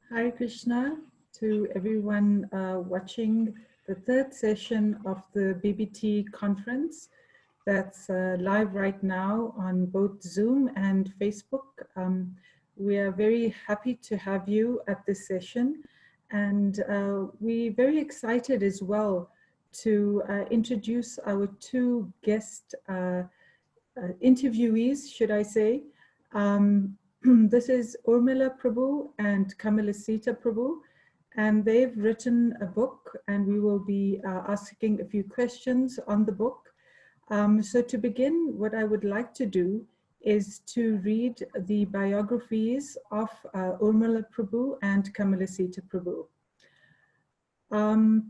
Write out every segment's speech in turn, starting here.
Hare Krishna to everyone watching the third session of the BBT conference that's live right now on both Zoom and Facebook. We are very happy to have you at this session, and we're very excited as well to introduce our two guest interviewees, should I say. This is Urmila Prabhu and Kamala Sita Prabhu, and they've written a book, and we will be asking a few questions on the book. So to begin, what I would like to do is to read the biographies of Urmila Prabhu and Kamala Sita Prabhu. Her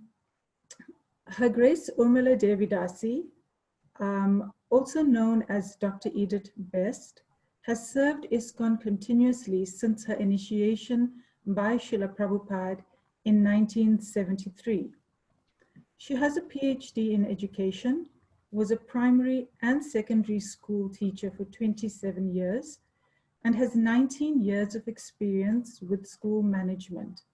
Grace Urmila Davidasi, also known as Dr. Edith Best, has served ISKCON continuously since her initiation by Srila Prabhupada in 1973. She has a PhD in education, was a primary and secondary school teacher for 27 years, and has 19 years of experience with school management.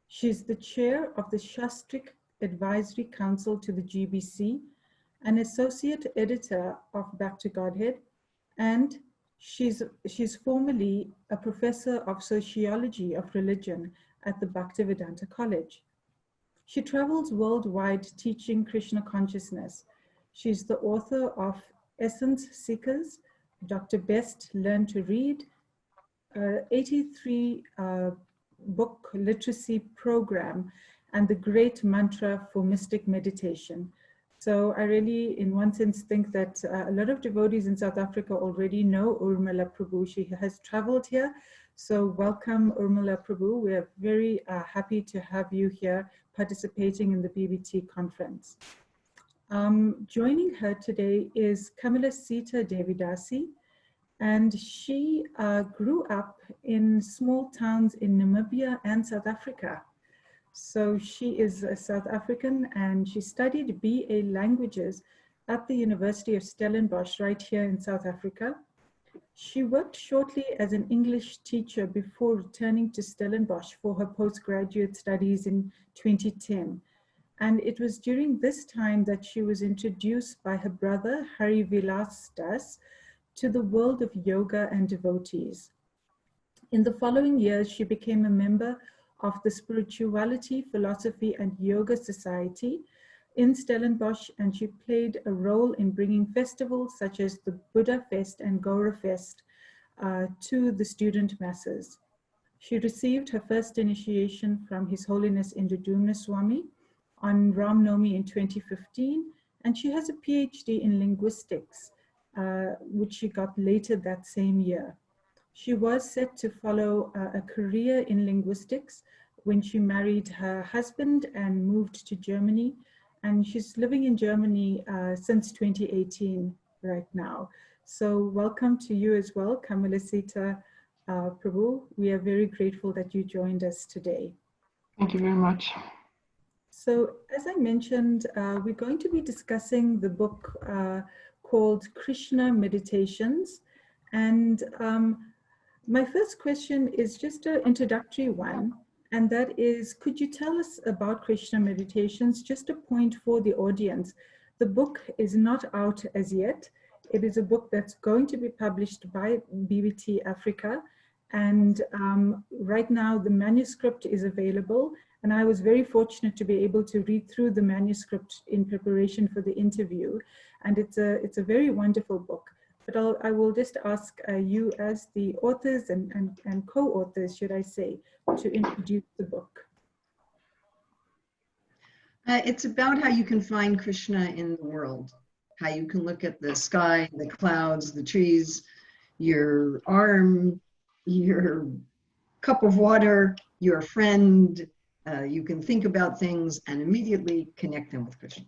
She is the chair of the Shastrik Advisory Council to the GBC, an associate editor of Back to Godhead, and she's formerly a professor of sociology of religion at the Bhaktivedanta College. She travels worldwide teaching Krishna consciousness. She's the author of Essence Seekers, Dr. Best Learn to Read, 83 book literacy program, and the great mantra for mystic meditation. So I really, in one sense, think that a lot of devotees in South Africa already know Urmila Prabhu. She has traveled here. So welcome, Urmila Prabhu. We are very happy to have you here participating in the BBT conference. Joining her today is Kamala Sita Davidasi, and she grew up in small towns in Namibia and South Africa. So she is a South African, and she studied BA languages at the University of Stellenbosch right here in South Africa. She worked shortly as an English teacher before returning to Stellenbosch for her postgraduate studies in 2010. And it was during this time that she was introduced by her brother, Hari Vilas Das, to the world of yoga and devotees. In the following years, she became a member of the Spirituality, Philosophy and Yoga Society in Stellenbosch, and she played a role in bringing festivals such as the Buddha Fest and Gaura Fest to the student masses. She received her first initiation from His Holiness Indradumna Swami on Ram Navami in 2015, and she has a PhD in linguistics, which she got later that same year. She was set to follow a career in linguistics when she married her husband and moved to Germany. And she's living in Germany since 2018 right now. So welcome to you as well, Kamala Sita Prabhu. We are very grateful that you joined us today. Thank you very much. So as I mentioned, we're going to be discussing the book called Krishna Meditations. And my first question is just an introductory one, and that is, could you tell us about Krishna Meditations? Just a point for the audience. The book is not out as yet. It is a book that's going to be published by BBT Africa, and right now the manuscript is available, and I was very fortunate to be able to read through the manuscript in preparation for the interview, and it's a very wonderful book. But I will just ask you as the authors and co-authors, should I say, to introduce the book. It's about how you can find Krishna in the world, how you can look at the sky, the clouds, the trees, your arm, your cup of water, your friend. You can think about things and immediately connect them with Krishna.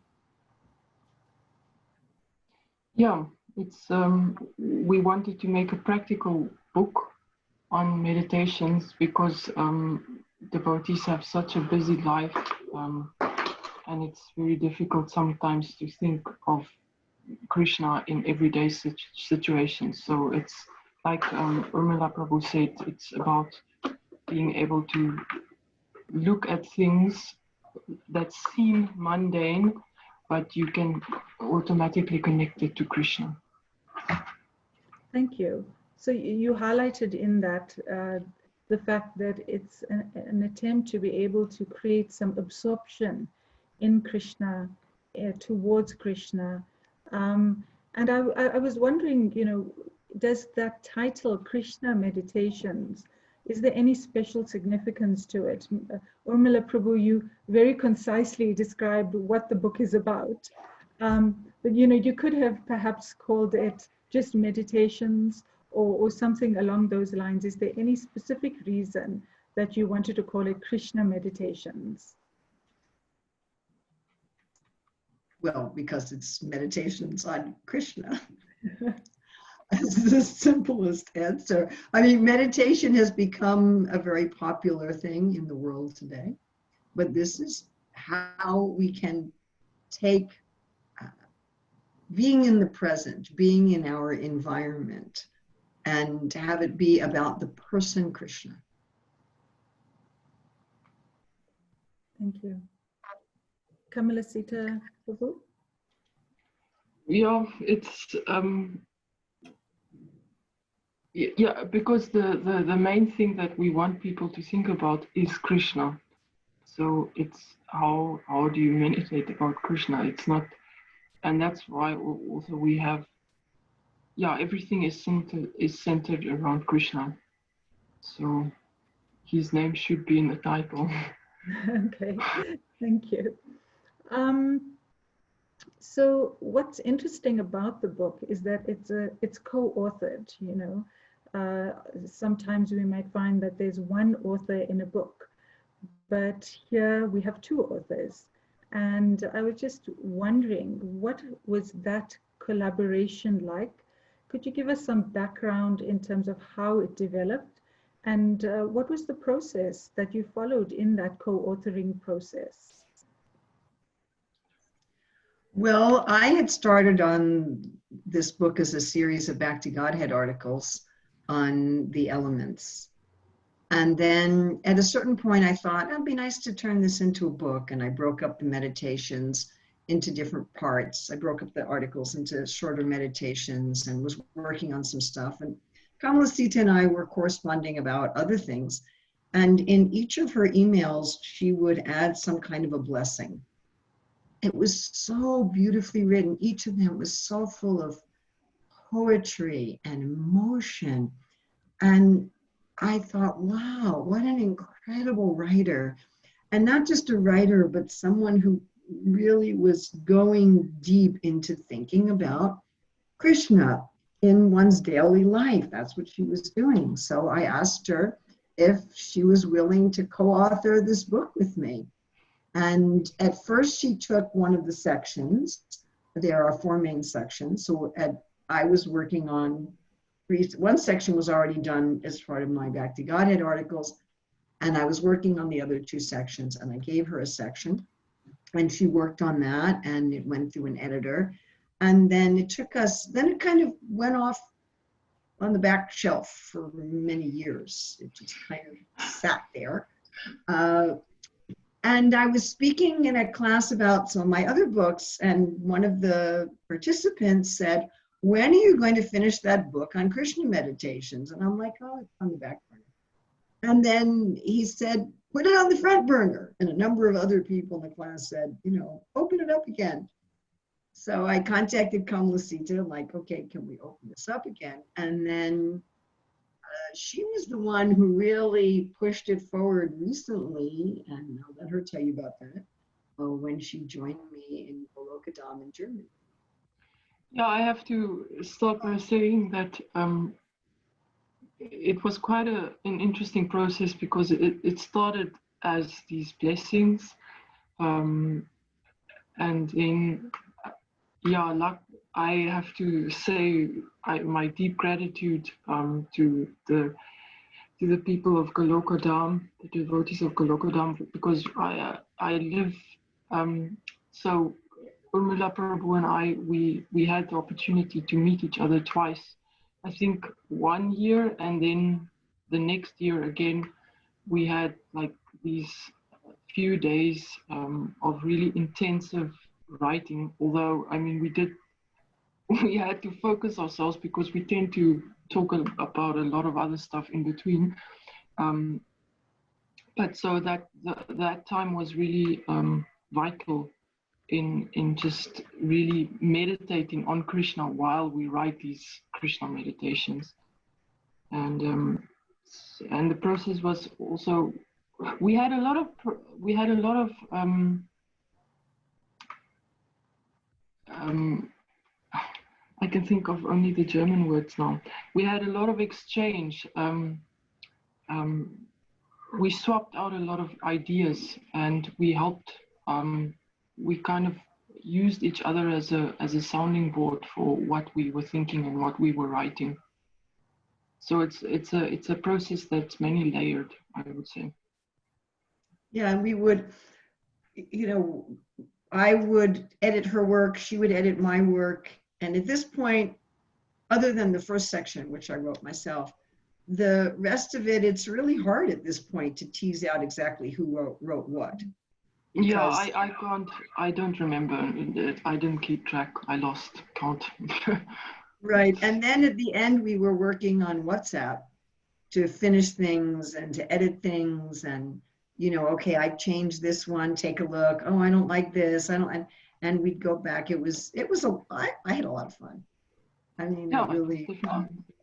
Yeah. We wanted to make a practical book on meditations because devotees have such a busy life, and it's very difficult sometimes to think of Krishna in everyday situations. So it's like Urmila Prabhu said, it's about being able to look at things that seem mundane, but you can automatically connect it to Krishna. Thank you. So you highlighted in that the fact that it's an attempt to be able to create some absorption in Krishna, towards Krishna. And I was wondering, does that title, Krishna Meditations, is there any special significance to it? Urmila Prabhu, you very concisely described what the book is about. But you could have perhaps called it just meditations or something along those lines. Is there any specific reason that you wanted to call it Krishna Meditations? Well, because it's meditations on Krishna. That's the simplest answer. I mean, meditation has become a very popular thing in the world today, but this is how we can take being in the present, being in our environment, and have it be about the person Krishna. Thank you. Kamala Sita, Prabhu? Yeah, it's yeah, because the main thing that we want people to think about is Krishna. So it's how do you meditate about Krishna? It's not, and that's why also we have, everything is centered around Krishna. So his name should be in the title. Okay, thank you. So what's interesting about the book is that it's co-authored, sometimes we might find that there's one author in a book, but here we have two authors. And I was just wondering, what was that collaboration like? Could you give us some background in terms of how it developed? And what was the process that you followed in that co-authoring process? Well, I had started on this book as a series of Back to Godhead articles on the elements. And then at a certain point, I thought it'd be nice to turn this into a book. And I broke up the meditations into different parts. I broke up the articles into shorter meditations and was working on some stuff. And Kamala Sita and I were corresponding about other things. And in each of her emails, she would add some kind of a blessing. It was so beautifully written. Each of them was so full of poetry and emotion. And I thought, wow, what an incredible writer. And not just a writer, but someone who really was going deep into thinking about Krishna in one's daily life. That's what she was doing. So I asked her if she was willing to co-author this book with me. And at first she took one of the sections. There are 4 main sections. So I was working on one section was already done as part of my Back to Godhead articles. And I was working on the other 2 sections, and I gave her a section and she worked on that, and it went through an editor. And then it kind of went off on the back shelf for many years. It just kind of sat there. And I was speaking in a class about some of my other books, and one of the participants said, "When are you going to finish that book on Krishna Meditations?" And I'm like, "Oh, it's on the back burner." And then he said, "Put it on the front burner." And a number of other people in the class said, "Open it up again." So I contacted Kamala Sita. I'm like, "Okay, can we open this up again?" And then she was the one who really pushed it forward recently, and I'll let her tell you about that, when she joined me in Golokadam in Germany. Yeah, I have to start by saying that it was quite an interesting process, because it started as these blessings, and then I have to say my deep gratitude to the people of Golokadam, the devotees of Golokadam, because I live so Urmila Prabhu and I, we had the opportunity to meet each other twice. I think 1 year, and then the next year again, we had like these few days of really intensive writing, although I mean we had to focus ourselves because we tend to talk about a lot of other stuff in between. But so that time was really vital in just really meditating on Krishna while we write these Krishna meditations. And the process was also, we had a lot of I can think of only the German words now. We had a lot of exchange. We swapped out a lot of ideas, and we helped. We kind of used each other as a sounding board for what we were thinking and what we were writing. So it's a process that's many layered, I would say. Yeah, and we would, you know, I would edit her work, she would edit my work. And at this point, other than the first section, which I wrote myself, the rest of it, it's really hard at this point to tease out exactly who wrote what. Yeah, I don't remember. I didn't keep track. I lost count. Right. And then at the end, we were working on WhatsApp to finish things and to edit things. And, you know, okay, I changed this one, take a look. Oh, I don't like this. I don't, and we'd go back. I had a lot of fun. I mean, Yeah, it really, it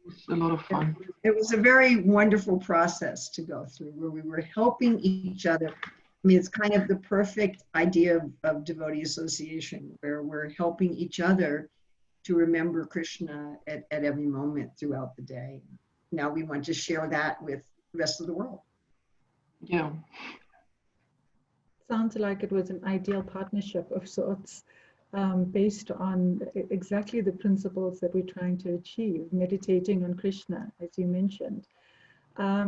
was a lot of fun. it was a very wonderful process to go through where we were helping each other. I mean, it's kind of the perfect idea of devotee association where we're helping each other to remember Krishna at every moment throughout the day. Now we want to share that with the rest of the world. Yeah. Sounds like it was an ideal partnership of sorts, based on exactly the principles that we're trying to achieve, meditating on Krishna, as you mentioned. I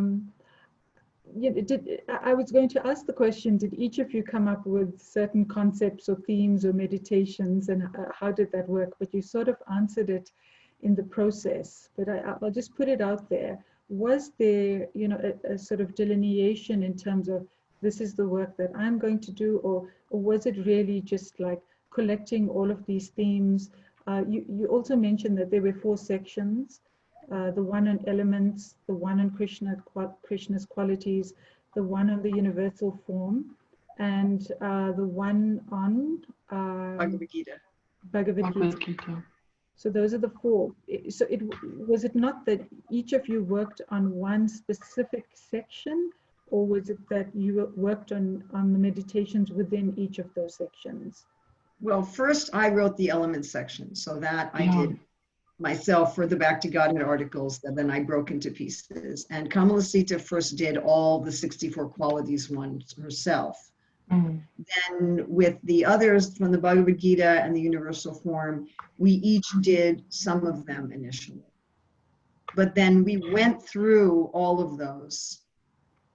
was going to ask the question, did each of you come up with certain concepts or themes or meditations, and how did that work? But you sort of answered it in the process, but I'll just put it out there. Was there, you know, a sort of delineation in terms of this is the work that I'm going to do, or was it really just like collecting all of these themes? You also mentioned that there were 4 sections. The one on elements, the one on Krishna's qualities, the one on the universal form, and the one on Bhagavad Gita. Bhagavad Gita. So those are the 4. So was it not that each of you worked on one specific section, or was it that you worked on the meditations within each of those sections? Well, first I wrote the element section, so that I did myself for the Back to Godhead articles that then I broke into pieces. And Kamala Sita first did all the 64 qualities ones herself. Mm. Then with the others from the Bhagavad Gita and the universal form, we each did some of them initially. But then we went through all of those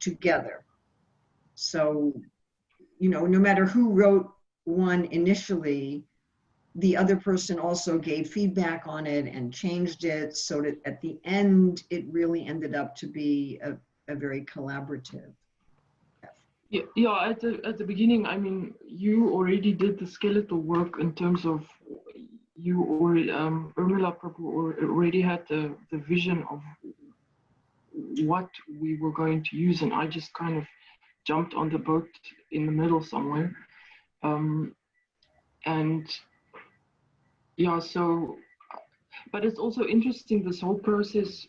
together. So, you know, no matter who wrote one initially, the other person also gave feedback on it and changed it, so that at the end, it really ended up to be a very collaborative effort. Yeah. At the beginning, I mean, you already did the skeletal work in terms of you already, Urmila Prabhu already had the vision of what we were going to use, and I just kind of jumped on the boat in the middle somewhere, and. Yeah, so, but it's also interesting, this whole process,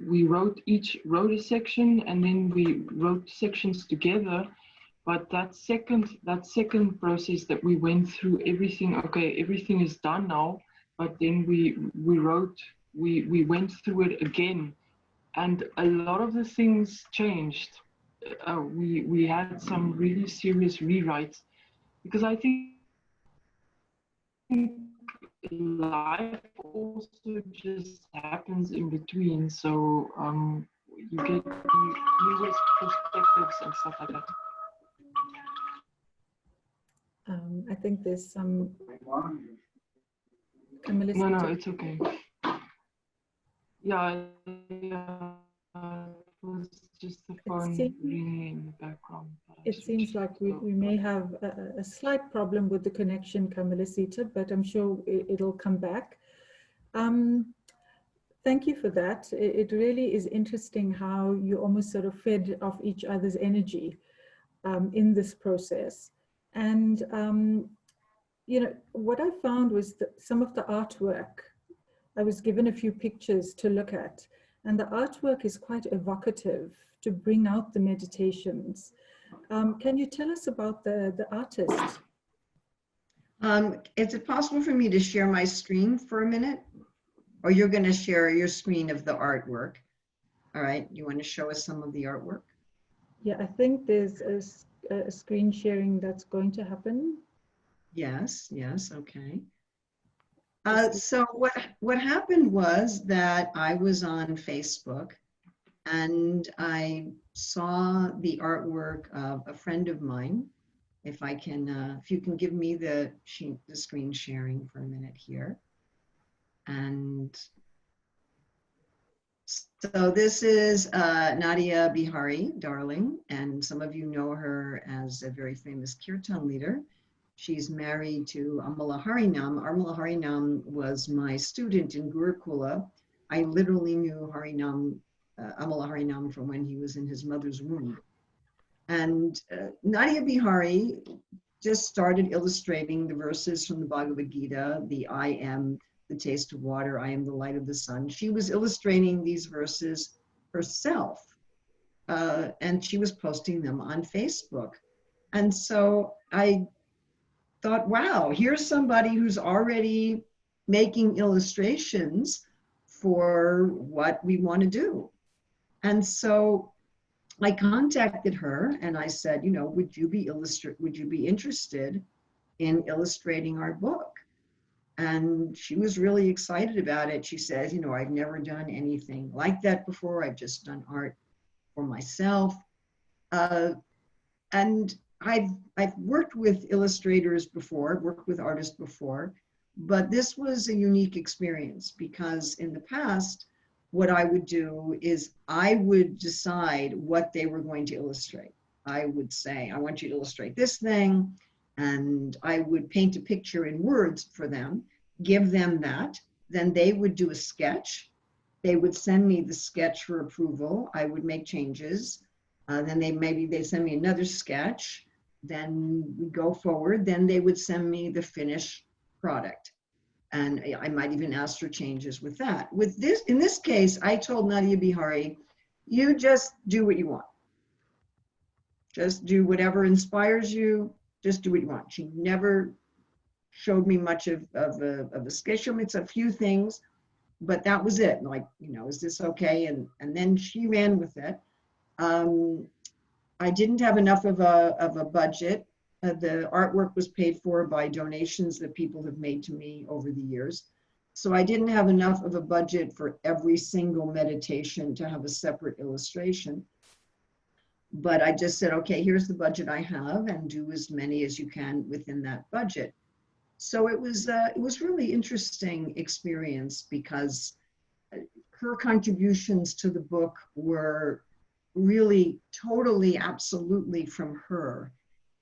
we each wrote a section, and then we wrote sections together, but that second process that we went through everything, okay, everything is done now, but then we went through it again, and a lot of the things changed. We had some really serious rewrites, because I think life also just happens in between, so you get new perspectives and stuff like that. I think there's some. No, it's okay. Yeah. was just the phone ringing in the background. It seems like we may have a slight problem with the connection, Kamala Sita, but I'm sure it'll come back. Thank you for that. It really is interesting how you almost sort of fed off each other's energy in this process. And, you know, what I found was that some of the artwork, I was given a few pictures to look at, and the artwork is quite evocative to bring out the meditations. Can you tell us about the artist? Is it possible for me to share my screen for a minute? Or you're going to share your screen of the artwork? All right, you want to show us some of the artwork? Yeah, I think there's a screen sharing that's going to happen. Yes, okay. So what happened was that I was on Facebook and I saw the artwork of a friend of mine. If you can give me the screen sharing for a minute here. And so this is Nadia Bihari, darling, and some of you know her as a very famous kirtan leader. She's married to Amala Harinam. Amala Harinam was my student in Gurukula. I literally knew Harinam, Amala Harinam from when he was in his mother's womb. And Nadia Bihari just started illustrating the verses from the Bhagavad Gita, the I am the taste of water, I am the light of the sun. She was illustrating these verses herself, and she was posting them on Facebook. And so I thought, wow, here's somebody who's already making illustrations for what we want to do. And so I contacted her and I said, you know, would you be interested in illustrating our book? And she was really excited about it. She says, you know, I've never done anything like that before. I've just done art for myself. And I've worked with illustrators before, worked with artists before, but this was a unique experience because in the past, what I would do is I would decide what they were going to illustrate. I would say, I want you to illustrate this thing, and I would paint a picture in words for them, give them that, then they would do a sketch. They would send me the sketch for approval. I would make changes. Then they send me another sketch. Then we go forward. Then they would send me the finished product. And I might even ask for changes with that. In this case, I told Nadia Bihari, you just do what you want. Just do whatever inspires you. Just do what you want. She never showed me much of a sketch. It's a few things, but that was it. Like, you know, is this okay? And then she ran with it. I didn't have enough of a budget. The artwork was paid for by donations that people have made to me over the years. So I didn't have enough of a budget for every single meditation to have a separate illustration. But I just said, okay, here's the budget I have, and do as many as you can within that budget. So it was really interesting experience because her contributions to the book were really totally, absolutely from her.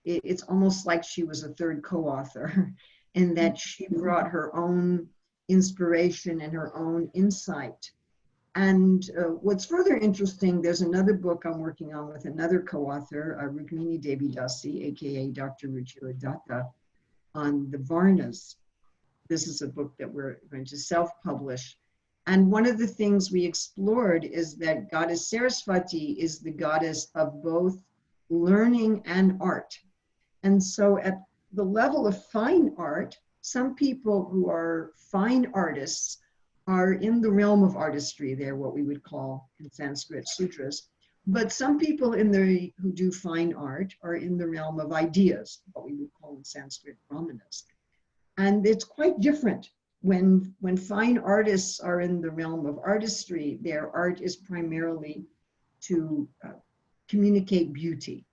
It's almost like she was a third co-author in that she brought her own inspiration and her own insight. And what's further interesting, there's another book I'm working on with another co-author, Rukmini Davidasi, aka Dr. Ruchira Datta, on the Varnas. This is a book that we're going to self-publish. And one of the things we explored is that Goddess Saraswati is the goddess of both learning and art. And so at the level of fine art, some people who are fine artists are in the realm of artistry. They're what we would call in Sanskrit sutras. But some people who do fine art are in the realm of ideas, what we would call in Sanskrit brahmanas. And it's quite different. When fine artists are in the realm of artistry, their art is primarily to communicate beauty.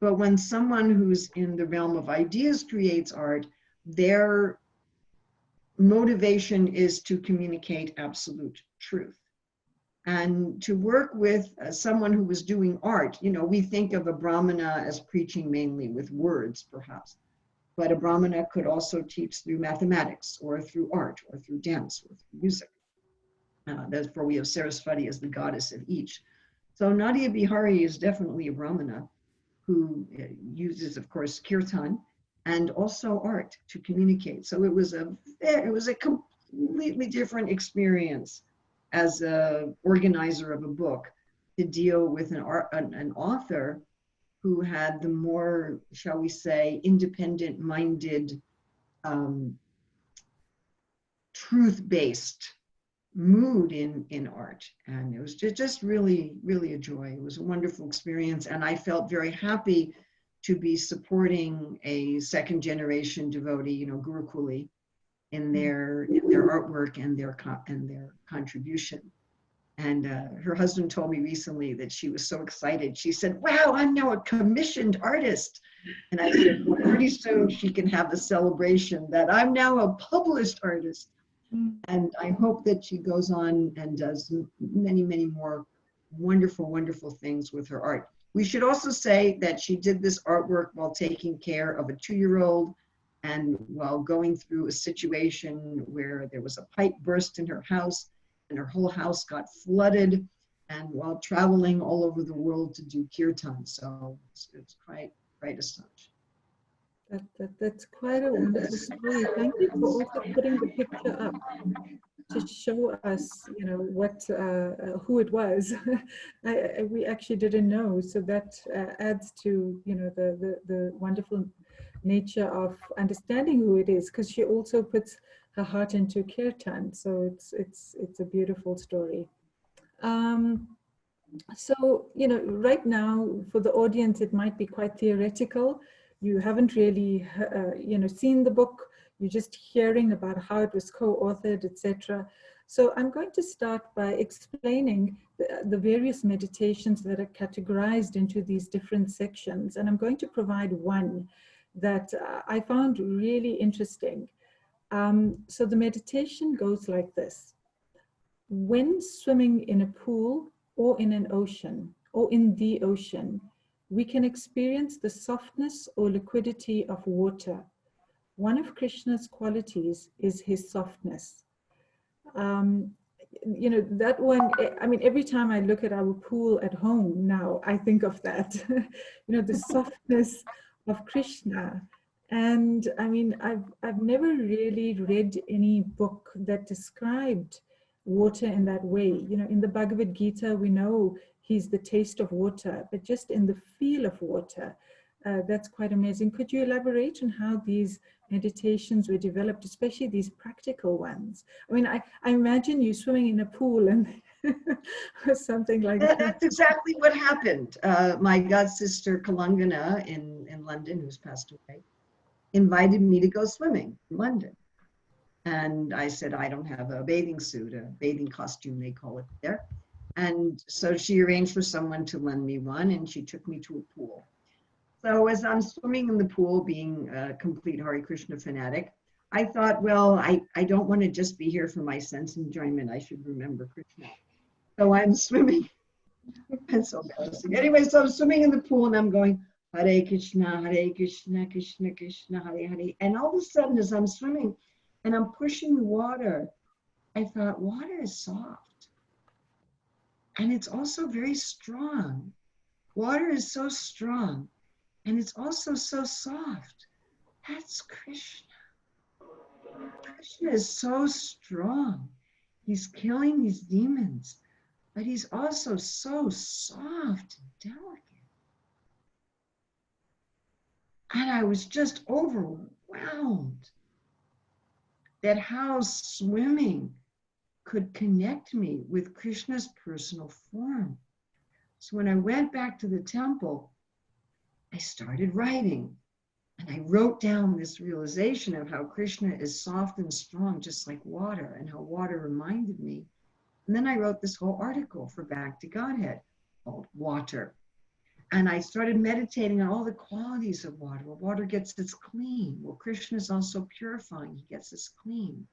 But when someone who's in the realm of ideas creates art, their motivation is to communicate absolute truth. And to work with someone who was doing art, you know, we think of a Brahmana as preaching mainly with words, perhaps. But a Brahmana could also teach through mathematics or through art or through dance or through music. Therefore, we have Saraswati as the goddess of each. So Nadia Bihari is definitely a Brahmana who uses, of course, kirtan and also art to communicate. So it was a completely different experience as an organizer of a book to deal with an author who had the more, shall we say, independent-minded, truth-based mood in art. And it was just really, really a joy. It was a wonderful experience. And I felt very happy to be supporting a second generation devotee, you know, Gurukuli, in their artwork and their contribution. And her husband told me recently that she was so excited. She said, "Wow, I'm now a commissioned artist." And I said, well, pretty soon she can have a celebration that I'm now a published artist. And I hope that she goes on and does many, many more wonderful, wonderful things with her art. We should also say that she did this artwork while taking care of a 2-year-old and while going through a situation where there was a pipe burst in her house and her whole house got flooded, and while traveling all over the world to do kirtan. So it's quite astonishing. That's quite a wonderful story. Thank you for also putting the picture up to show us, you know, what who it was. We actually didn't know, so that adds to, you know, the wonderful nature of understanding who it is, because she also puts her heart into kirtan. So it's a beautiful story. So, you know, right now for the audience, it might be quite theoretical. You haven't really, you know, seen the book. You're just hearing about how it was co-authored, etc. So I'm going to start by explaining the various meditations that are categorized into these different sections. And I'm going to provide one that I found really interesting. So the meditation goes like this. When swimming in a pool or in an ocean or in the ocean, we can experience the softness or liquidity of water. One of Krishna's qualities is his softness. You know, that one, I mean, every time I look at our pool at home now, I think of that, you know, the softness of Krishna. And I mean, I've never really read any book that described water in that way. You know, in the Bhagavad Gita, we know he's the taste of water, but just in the feel of water, that's quite amazing. Could you elaborate on how these meditations were developed, especially these practical ones? I mean, I imagine you swimming in a pool and or something like that. That's exactly what happened. My god sister Kalangana in London, who's passed away, invited me to go swimming in London. And I said, I don't have a bathing suit, a bathing costume, they call it there. And so she arranged for someone to lend me one, and she took me to a pool. So as I'm swimming in the pool, being a complete Hare Krishna fanatic, I thought, well, I don't want to just be here for my sense enjoyment. I should remember Krishna. So I'm swimming. It's so embarrassing. Anyway, so I'm swimming in the pool and I'm going, Hare Krishna, Krishna Krishna, Hare Hare. And all of a sudden, as I'm swimming and I'm pushing the water, I thought, water is soft. And it's also very strong. Water is so strong. And it's also so soft. That's Krishna. Krishna is so strong. He's killing these demons, but he's also so soft and delicate. And I was just overwhelmed that how swimming could connect me with Krishna's personal form. So when I went back to the temple, I started writing. And I wrote down this realization of how Krishna is soft and strong, just like water, and how water reminded me. And then I wrote this whole article for Back to Godhead called Water. And I started meditating on all the qualities of water. Well, water gets us clean. Well, Krishna is also purifying. He gets us clean.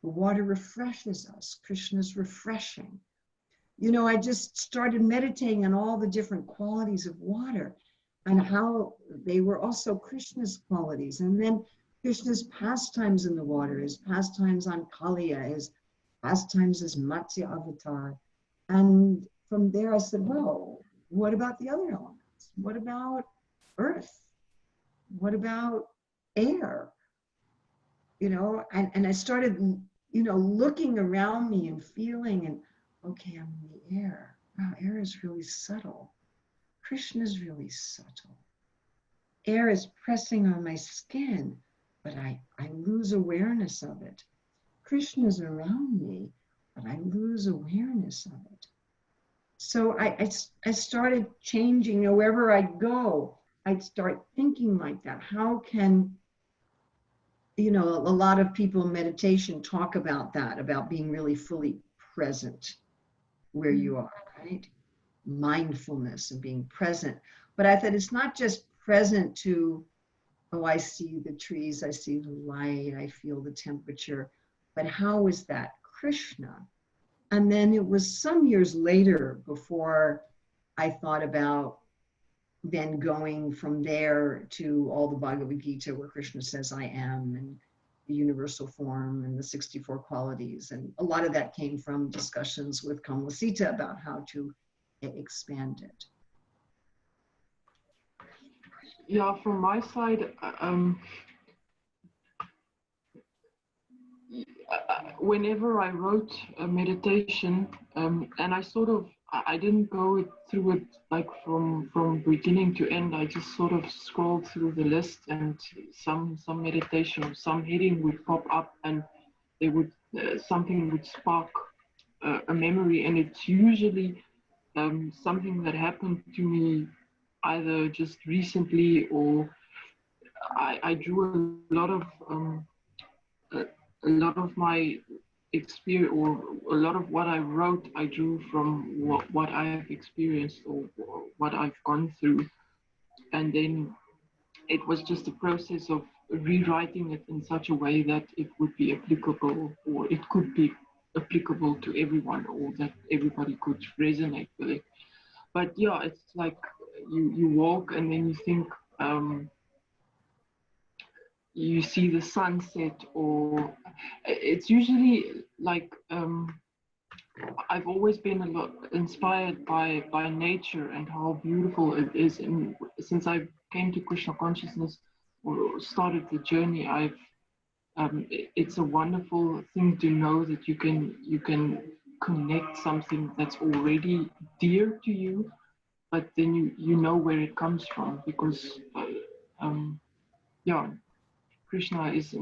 The water refreshes us. Krishna is refreshing. I just started meditating on all the different qualities of water and how they were also Krishna's qualities. And then Krishna's pastimes in the water, his pastimes on Kaliya, his pastimes as Matsya Avatar. And from there I said, well, what about the other elements? What about earth? What about air? And I started, looking around me and feeling, and okay, I'm in the air. Wow, air is really subtle. Krishna is really subtle. Air is pressing on my skin, but I lose awareness of it. Krishna is around me, but I lose awareness of it. So I started changing. Wherever I go, I'd start thinking like that. How can, a lot of people in meditation talk about that, about being really fully present where you are, right? Mindfulness and being present. But I thought it's not just present to, oh, I see the trees, I see the light, I feel the temperature, but how is that Krishna? And then it was some years later before I thought about then going from there to all the Bhagavad Gita where Krishna says I am, and the universal form and the 64 qualities. And a lot of that came from discussions with Kamala Sita about how to expand it. Yeah, from my side, whenever I wrote a meditation, and I didn't go through it like from beginning to end. I just sort of scrolled through the list, and some meditation or some heading would pop up, and they would something would spark a memory, and it's usually something that happened to me either just recently, or I drew a lot of my experience, or a lot of what I wrote, I drew from what I have experienced or what I've gone through. And then it was just a process of rewriting it in such a way that it would be applicable, or it could be applicable to everyone, or that everybody could resonate with it. But yeah, it's like you walk and then you think, you see the sunset, or it's usually like I've always been a lot inspired by nature and how beautiful it is. And since I came to Krishna consciousness or started the journey, it's a wonderful thing to know that you can connect something that's already dear to you, but then you know where it comes from, because yeah, Krishna is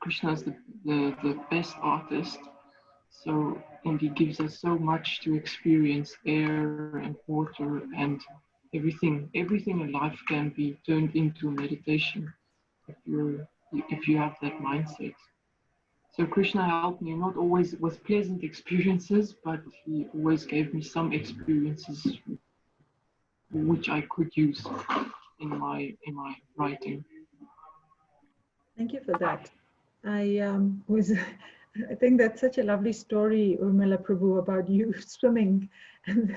Krishna is the best artist. So, and he gives us so much to experience: air and water and everything. Everything in life can be turned into meditation if you have that mindset. So Krishna helped me, not always with pleasant experiences, but he always gave me some experiences which I could use in my writing. Thank you for that. I think that's such a lovely story, Urmila Prabhu, about you swimming and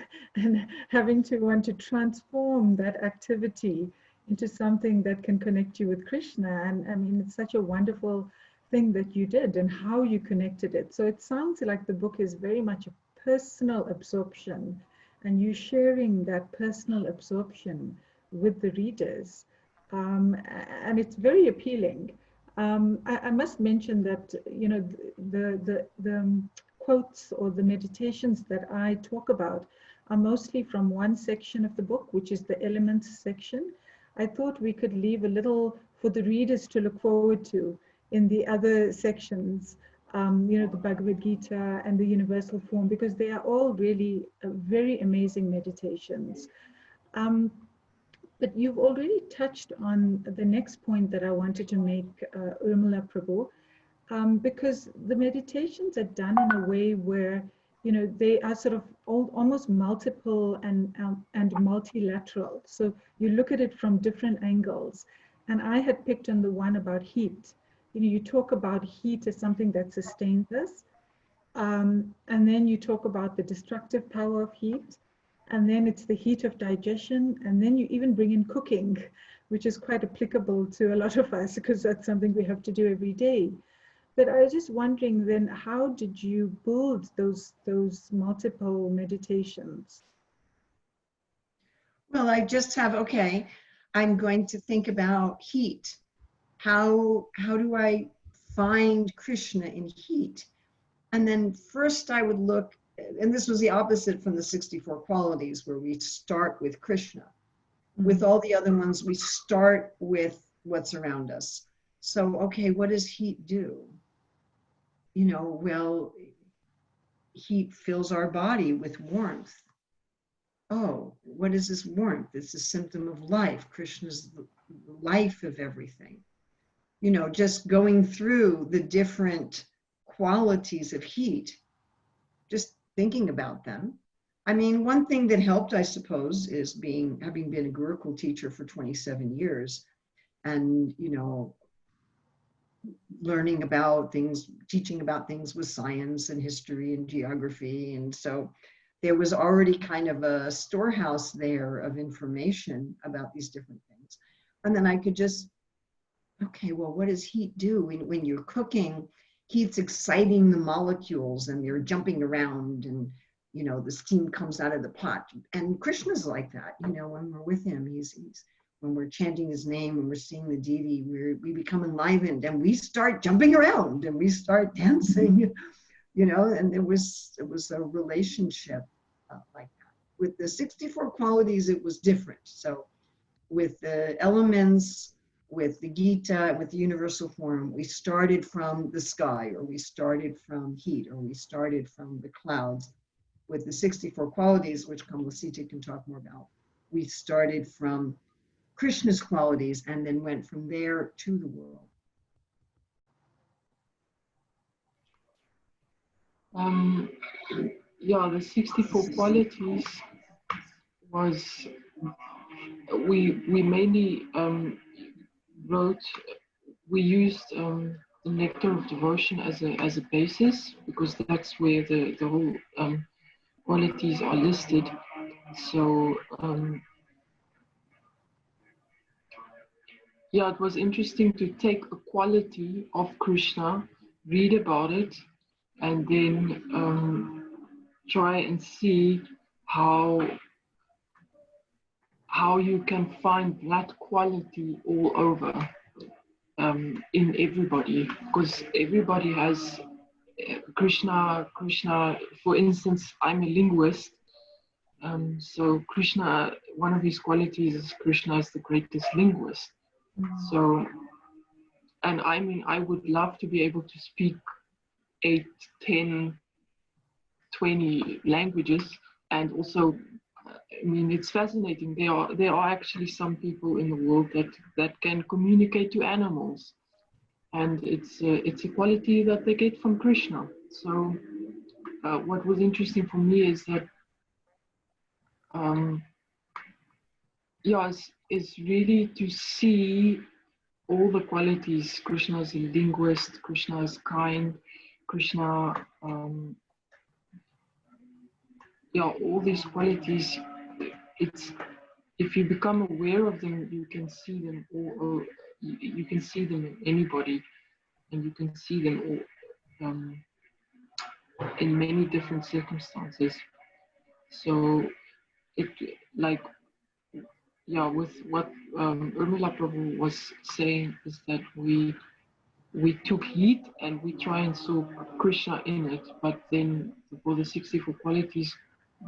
having to want to transform that activity into something that can connect you with Krishna. And I mean, it's such a wonderful thing that you did and how you connected it. So it sounds like the book is very much a personal absorption, and you sharing that personal absorption with the readers. And it's very appealing. I must mention that, you know, the quotes or the meditations that I talk about are mostly from one section of the book, which is the elements section. I thought we could leave a little for the readers to look forward to in the other sections, you know, the Bhagavad Gita and the universal form, because they are all really very amazing meditations. But you've already touched on the next point that I wanted to make, Urmila Prabhu, because the meditations are done in a way where, you know, they are sort of almost multiple and multilateral. So you look at it from different angles. And I had picked on the one about heat. You know, you talk about heat as something that sustains us. And then you talk about the destructive power of heat. And then it's the heat of digestion. And then you even bring in cooking, which is quite applicable to a lot of us because that's something we have to do every day. But I was just wondering then, how did you build those multiple meditations? Well, I just have, okay, I'm going to think about heat. How do I find Krishna in heat? And then first I would look, and this was the opposite from the 64 qualities where we start with Krishna. With all the other ones, we start with what's around us. So, okay, what does heat do? You know, well, heat fills our body with warmth. Oh, what is this warmth? It's a symptom of life. Krishna's the life of everything. You know, just going through the different qualities of heat, just thinking about them. I mean, one thing that helped, I suppose, is having been a Gurukul teacher for 27 years and, you know, learning about things, teaching about things with science and history and geography. And so there was already kind of a storehouse there of information about these different things. And then I could just, okay, well, what does heat do? When you're cooking, heat's exciting the molecules and they're jumping around and, you know, the steam comes out of the pot. And Krishna's like that, you know, when we're with him, he's when we're chanting his name, when we're seeing the devi, we become enlivened and we start jumping around and we start dancing, you know, and it was a relationship like that. With the 64 qualities, it was different. So with the elements, with the Gita, with the universal form, we started from the sky, or we started from heat, or we started from the clouds. With the 64 qualities, which Kamala Sita can talk more about, we started from Krishna's qualities and then went from there to the world. Yeah, the 64 qualities was, we mainly we used the nectar of devotion as a basis, because that's where the whole qualities are listed. So yeah, it was interesting to take a quality of Krishna, read about it, and then try and see how you can find that quality all over in everybody, because everybody has Krishna. For instance, I'm a linguist, so Krishna, one of his qualities is Krishna is the greatest linguist. So, and I mean, I would love to be able to speak 8, 10, 20 languages, and also, I mean, it's fascinating. There are actually some people in the world that can communicate to animals, and it's a quality that they get from Krishna. So, what was interesting for me is that, is really to see all the qualities. Krishna is a linguist. Krishna is kind. Krishna, all these qualities. It's, if you become aware of them, you can see them all. You can see them in anybody, and you can see them all in many different circumstances. So it, like, with what Urmila Prabhu was saying, is that we took heat and we try and soak Krishna in it, but then for the 64 qualities,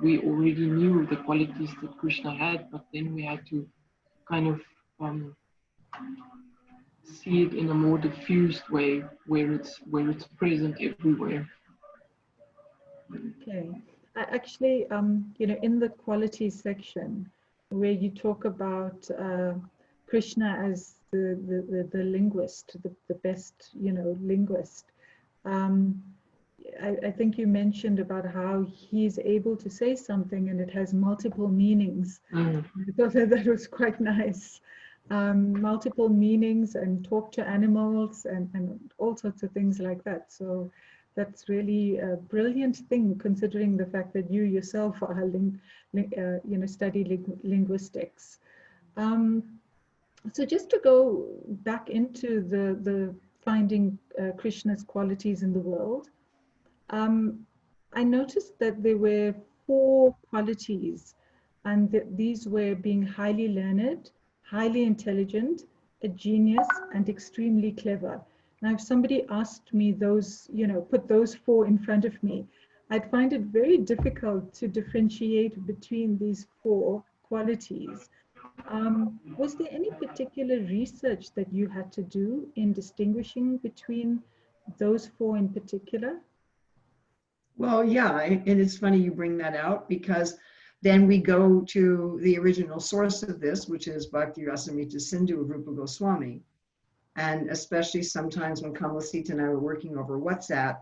we already knew the qualities that Krishna had, but then we had to kind of see it in a more diffused way, where it's present everywhere. Okay. Actually, in the qualities section, where you talk about Krishna as the linguist, the best, linguist, I think you mentioned about how he's able to say something and it has multiple meanings. I thought that was quite nice. Multiple meanings, and talk to animals and all sorts of things like that. So that's really a brilliant thing, considering the fact that you yourself are study linguistics. So just to go back into the finding Krishna's qualities in the world, I noticed that there were 4 qualities, and these were being highly learned, highly intelligent, a genius, and extremely clever. Now, if somebody asked me those, put those 4 in front of me, I'd find it very difficult to differentiate between these 4 qualities. Was there any particular research that you had to do in distinguishing between those 4 in particular? Well, yeah, and it's funny you bring that out, because then we go to the original source of this, which is Bhakti Rasamrita Sindhu of Rupa Goswami. And especially sometimes when Kamala Sita and I were working over WhatsApp,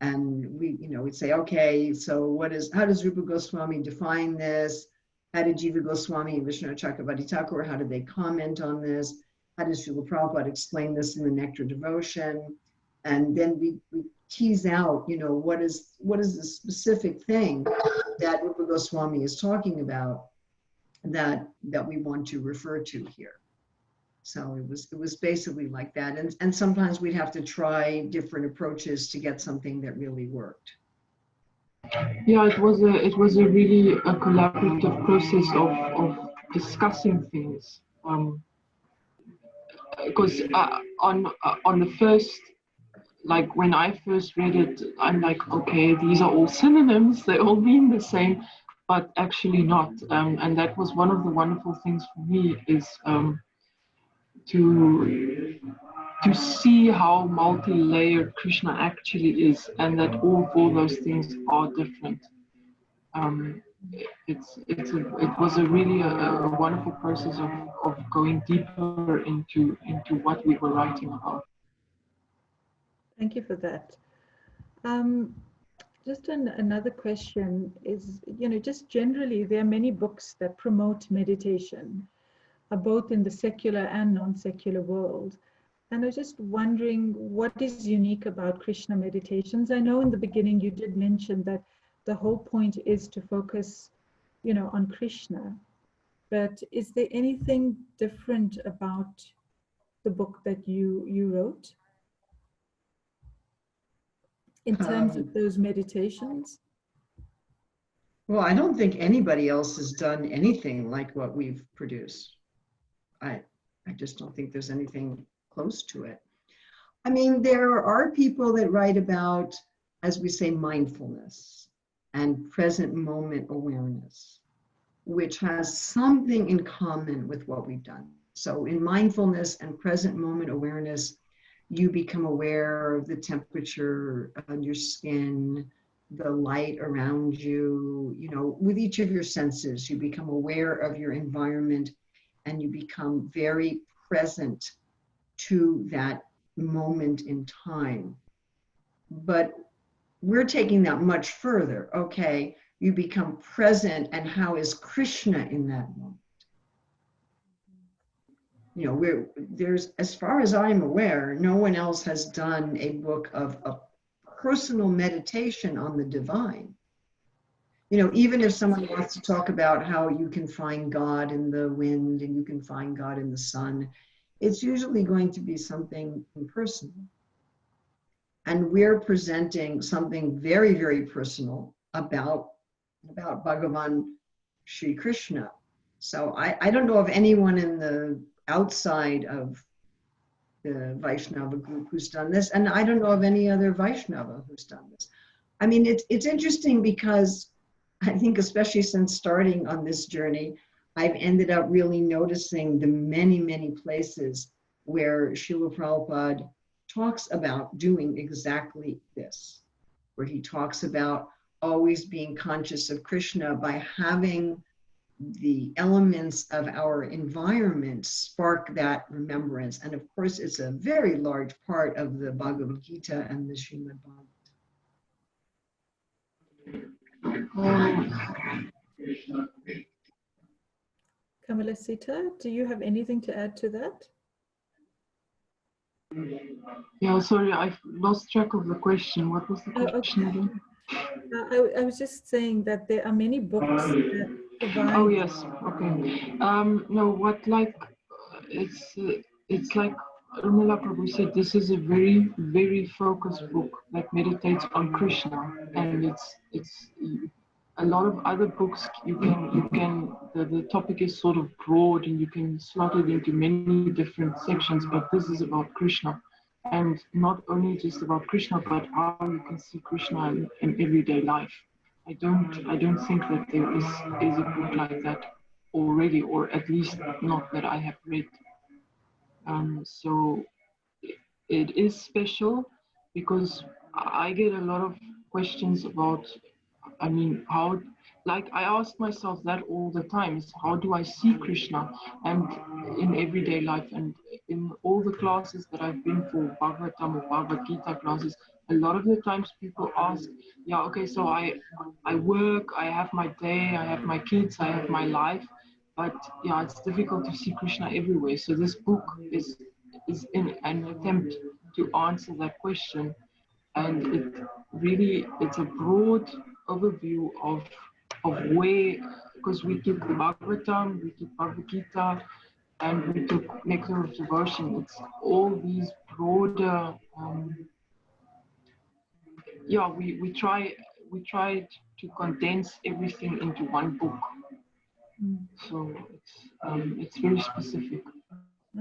and we'd say, okay, so how does Rupa Goswami define this? How did Jiva Goswami and Vishnu Chakravarti Thakur, how did they comment on this? How does Srila Prabhupada explain this in the Nectar Devotion? And then we tease out, what is the specific thing that Rupa Goswami is talking about that we want to refer to here. So it was basically like that. And sometimes we'd have to try different approaches to get something that really worked. Yeah, it was a really a collaborative process of discussing things. Because on the first, like when I first read it, I'm like, okay, these are all synonyms, they all mean the same, but actually not. And that was one of the wonderful things for me, is to see how multi-layered Krishna actually is, and that all 4 those things are different. It was a really a wonderful process of going deeper into what we were writing about. Thank you for that. Just another question is, just generally, there are many books that promote meditation, both in the secular and non-secular world. And I was just wondering, what is unique about Krishna Meditations? I know in the beginning you did mention that the whole point is to focus, on Krishna. But is there anything different about the book that you wrote in terms of those meditations? Well, I don't think anybody else has done anything like what we've produced. I just don't think there's anything close to it. I mean, there are people that write about, as we say, mindfulness and present moment awareness, which has something in common with what we've done. So in mindfulness and present moment awareness, you become aware of the temperature on your skin, the light around you, with each of your senses, you become aware of your environment, and you become very present to that moment in time. But we're taking that much further. Okay, you become present, and how is Krishna in that moment? There's, as far as I'm aware, no one else has done a book of a personal meditation on the divine. Even if someone wants to talk about how you can find God in the wind and you can find God in the sun, it's usually going to be something impersonal. And we're presenting something very, very personal about Bhagavan Sri Krishna. So I don't know of anyone in the outside of the Vaishnava group who's done this, and I don't know of any other Vaishnava who's done this. I mean, it's interesting because I think, especially since starting on this journey, I've ended up really noticing the many, many places where Srila Prabhupada talks about doing exactly this, where he talks about always being conscious of Krishna by having the elements of our environment spark that remembrance. And of course, it's a very large part of the Bhagavad Gita and the Srimad Bhagavatam. Kamala Sita, do you have anything to add to that? Yeah, sorry, I've lost track of the question. What was the question Okay. again? I was just saying that there are many books that provide. Oh yes, okay. No, what like it's like Urmila Prabhu said. This is a very very focused book that meditates on Krishna, and it's a lot of other books the topic is sort of broad and you can slot it into many different sections, but this is about Krishna, and not only just about Krishna, but how you can see Krishna in everyday life. I don't think that there is a book like that already, or at least not that I have read. So it is special because I get a lot of questions about, I mean, how, like I ask myself that all the time is how do I see Krishna and in everyday life, and in all the classes that I've been for Bhagavatam or Bhagavad Gita classes, a lot of the times people ask, yeah, okay, so I work, I have my day, I have my kids, I have my life, but yeah, it's difficult to see Krishna everywhere. So this book is in an attempt to answer that question, and it's a broad overview of where, because we took the Bhagavatam, we took Bhagavad Gita, and we took Nectar of Devotion. It's all these broader, yeah. We tried to condense everything into one book, so it's very specific.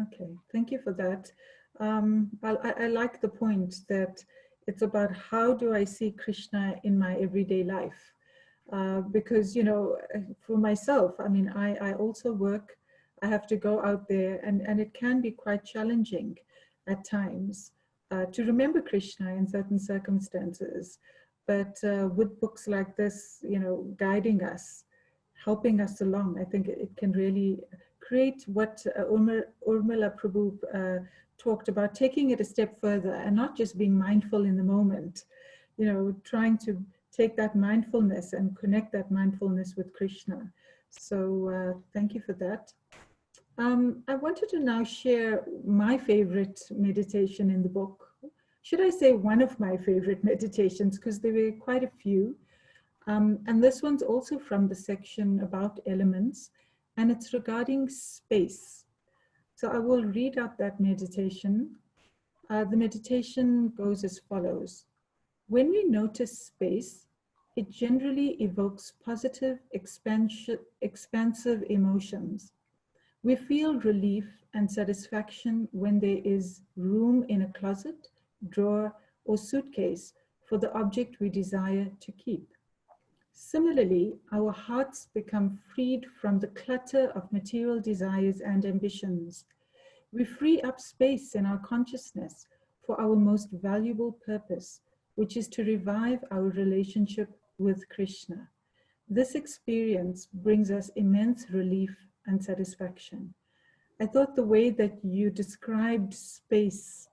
Okay, thank you for that. I like the point that it's about how do I see Krishna in my everyday life? Because, you know, for myself, I mean, I also work, I have to go out there, and it can be quite challenging at times to remember Krishna in certain circumstances. But with books like this, you know, guiding us, helping us along, I think it can really create what Urmila Prabhu talked about, taking it a step further and not just being mindful in the moment, you know, trying to take that mindfulness and connect that mindfulness with Krishna. So thank you for that. I wanted to now share my favorite meditation in the book. Should I say one of my favorite meditations, because there were quite a few. And this one's also from the section about elements, and it's regarding space. So I will read out that meditation. The meditation goes as follows. When we notice space, it generally evokes positive, expansive emotions. We feel relief and satisfaction when there is room in a closet, drawer, or suitcase for the object we desire to keep. Similarly, our hearts become freed from the clutter of material desires and ambitions. We free up space in our consciousness for our most valuable purpose, which is to revive our relationship with Krishna. This experience brings us immense relief and satisfaction. I thought the way that you described space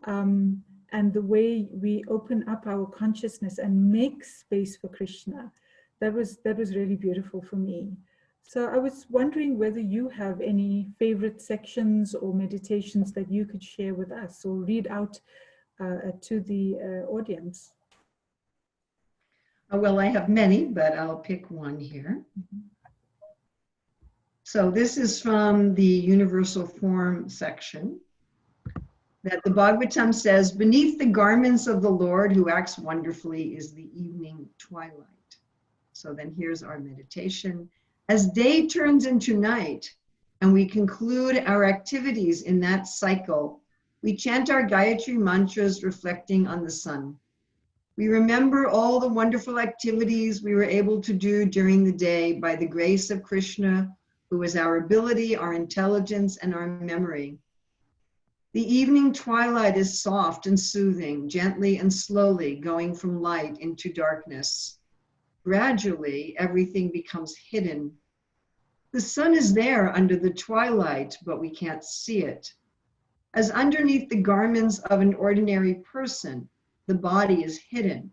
and the way we open up our consciousness and make space for Krishna, that was really beautiful for me. So I was wondering whether you have any favorite sections or meditations that you could share with us or read out to the audience. Well, I have many, but I'll pick one here. So this is from the Universal Form section, that the Bhagavatam says, beneath the garments of the Lord who acts wonderfully is the evening twilight. So then here's our meditation. As day turns into night and we conclude our activities in that cycle, we chant our Gayatri mantras reflecting on the sun. We remember all the wonderful activities we were able to do during the day by the grace of Krishna, who is our ability, our intelligence, and our memory. The evening twilight is soft and soothing, gently and slowly going from light into darkness. Gradually, everything becomes hidden. The sun is there under the twilight, but we can't see it. As underneath the garments of an ordinary person, the body is hidden.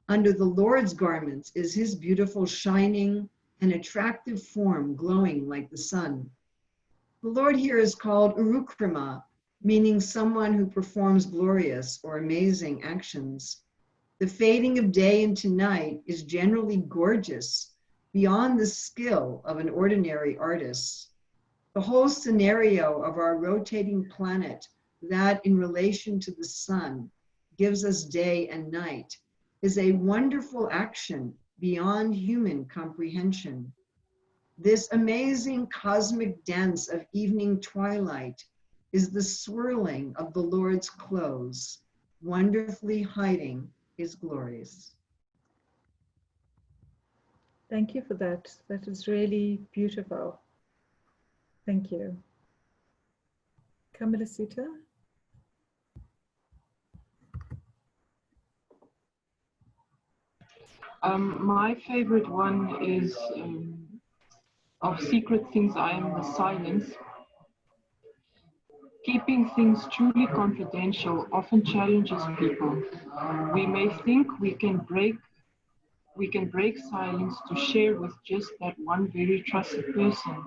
Under the Lord's garments is his beautiful, shining, and attractive form glowing like the sun. The Lord here is called Urukrama, meaning someone who performs glorious or amazing actions. The fading of day into night is generally gorgeous, beyond the skill of an ordinary artist. The whole scenario of our rotating planet, that in relation to the sun gives us day and night, is a wonderful action beyond human comprehension. This amazing cosmic dance of evening twilight is the swirling of the Lord's clothes, wonderfully hiding his glories. Thank you for that. That is really beautiful. Thank you. Kamala Sita? My favorite one is Of Secret Things I Am the Silence. Keeping things truly confidential often challenges people. We may think we can break silence to share with just that one very trusted person,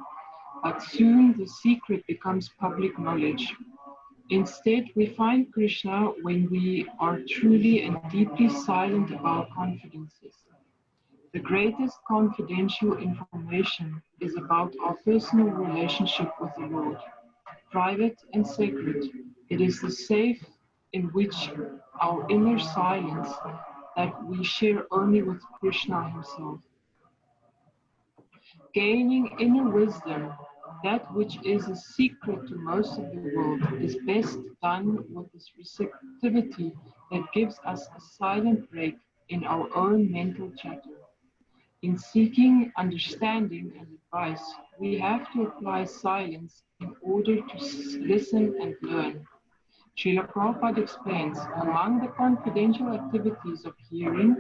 but soon the secret becomes public knowledge. Instead, we find Krishna when we are truly and deeply silent about confidences. The greatest confidential information is about our personal relationship with the Lord. Private and sacred, it is the safe in which our inner silence that we share only with Krishna himself. Gaining inner wisdom, that which is a secret to most of the world, is best done with this receptivity that gives us a silent break in our own mental chatter. In seeking understanding and advice, we have to apply silence in order to listen and learn. Srila Prabhupada explains, among the confidential activities of hearing,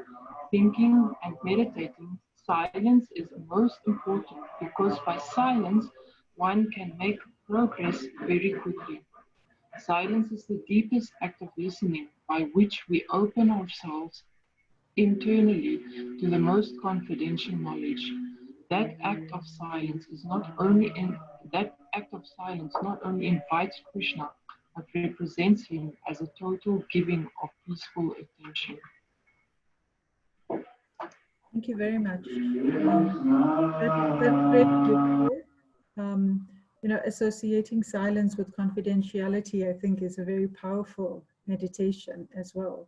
thinking, and meditating, silence is the most important because by silence, one can make progress very quickly. Silence is the deepest act of listening by which we open ourselves internally to the most confidential knowledge. That act of silence not only invites Krishna, but represents him as a total giving of peaceful attention. Thank you very much. That's really beautiful. Associating silence with confidentiality, I think, is a very powerful meditation as well.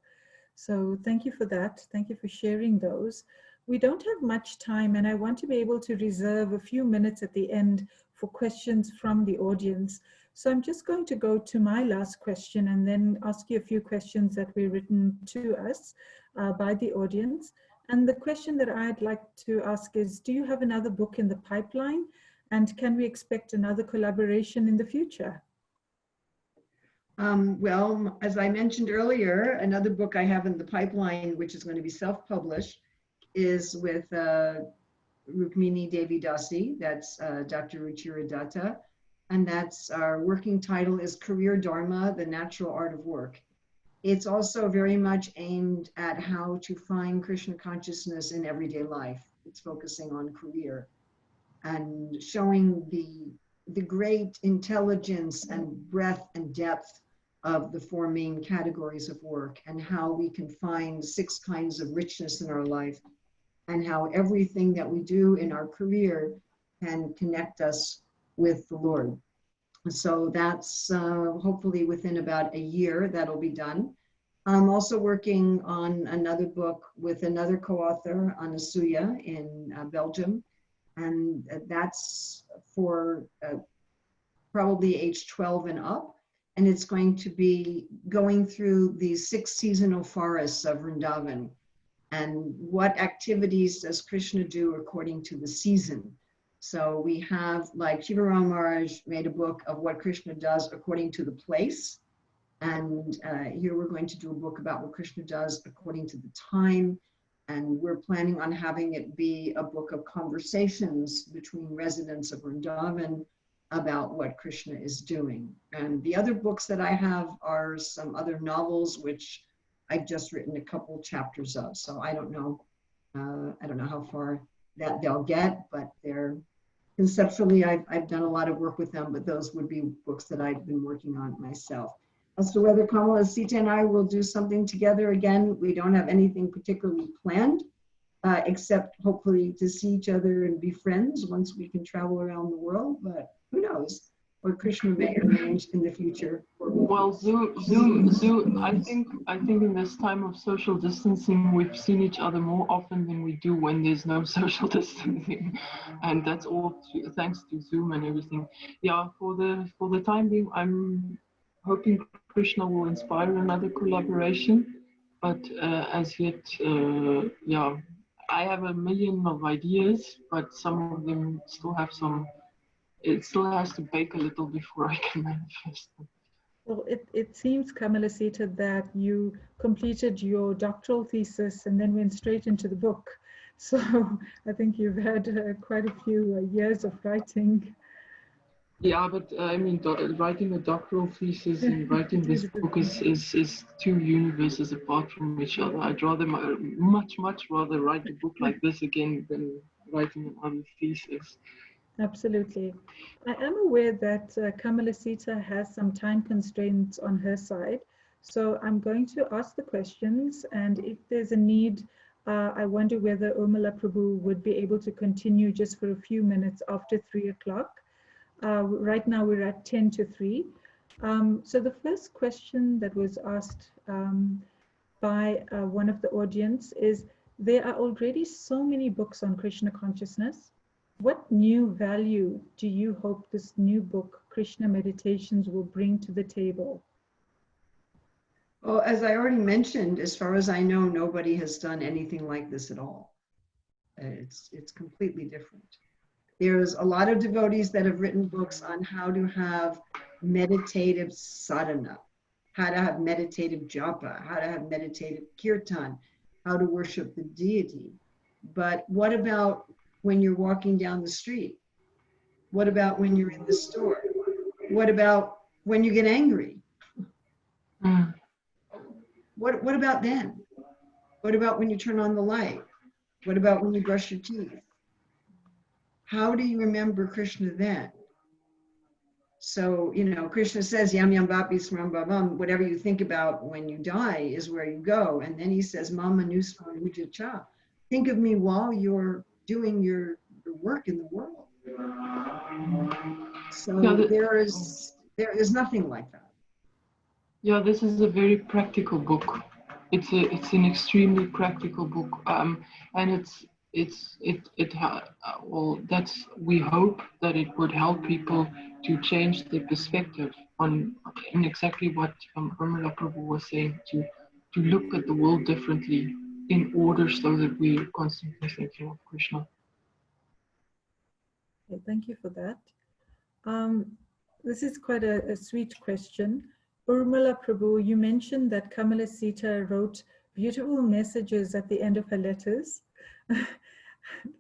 So thank you for that. Thank you for sharing those. We don't have much time, and I want to be able to reserve a few minutes at the end for questions from the audience. So I'm just going to go to my last question and then ask you a few questions that were written to us by the audience. And the question that I'd like to ask is, do you have another book in the pipeline? And can we expect another collaboration in the future? Well, as I mentioned earlier, another book I have in the pipeline, which is going to be self-published, is with Rukmini Davidasi. That's Dr. Ruchira Datta. And that's our working title is Career Dharma, the Natural Art of Work. It's also very much aimed at how to find Krishna consciousness in everyday life. It's focusing on career and showing the great intelligence and breadth and depth of the four main categories of work and how we can find 6 kinds of richness in our life and how everything that we do in our career can connect us with the Lord. So that's hopefully within about a year that'll be done. I'm also working on another book with another co-author, Anasuya, in Belgium. And that's for probably age 12 and up. And it's going to be going through the 6 seasonal forests of Vrindavan and what activities does Krishna do according to the season. So we have, like Shiva Ram Maharaj made a book of what Krishna does according to the place. And here we're going to do a book about what Krishna does according to the time. And we're planning on having it be a book of conversations between residents of Vrindavan about what Krishna is doing. And the other books that I have are some other novels, which I've just written a couple chapters of. So I don't know how far that they'll get, but they're conceptually, I've done a lot of work with them, but those would be books that I've been working on myself. As to whether Kamala Sita and I will do something together again, we don't have anything particularly planned, except hopefully to see each other and be friends once we can travel around the world. But who knows what Krishna may arrange in the future. Well, Zoom. I think in this time of social distancing, we've seen each other more often than we do when there's no social distancing, and that's all thanks to Zoom and everything. Yeah, for the time being, I'm hoping Krishna will inspire another collaboration, but as yet, yeah, I have a million of ideas, but some of them still have some. It still has to bake a little before I can manifest them. Well, it seems, Kamala Sita, that you completed your doctoral thesis and then went straight into the book. So I think you've had quite a few years of writing. Yeah, but I mean, writing a doctoral thesis and writing this book is two universes apart from each other. I'd rather, much rather write a book like this again than writing another thesis. Absolutely. I am aware that Kamala Sita has some time constraints on her side. So I'm going to ask the questions, and if there's a need, I wonder whether Urmila Prabhu would be able to continue just for a few minutes after 3 o'clock. Right now we're at 10 to 3. So the first question that was asked by one of the audience is, there are already so many books on Krishna consciousness. What new value do you hope this new book, Krishna Meditations, will bring to the table? Well, as I already mentioned, as far as I know, nobody has done anything like this at all. It's completely different. There's a lot of devotees that have written books on how to have meditative sadhana, how to have meditative japa, how to have meditative kirtan, how to worship the deity. But what about when you're walking down the street? What about when you're in the store? What about when you get angry? What about then? What about when you turn on the light? What about when you brush your teeth? How do you remember Krishna then? So, Krishna says, yam yam vapi smram bhavam, whatever you think about when you die is where you go. And then he says, mama nusmam ujacha. Think of me while you're doing your work in the world. So Yeah, there is nothing like that. Yeah, this is a very practical book. It's an extremely practical book, and we hope that it would help people to change their perspective on exactly what Urmila Prabhu was saying, to look at the world differently in order so that we're constantly thinking of Krishna. Okay, thank you for that. This is quite a sweet question. Urmila Prabhu, you mentioned that Kamala Sita wrote beautiful messages at the end of her letters.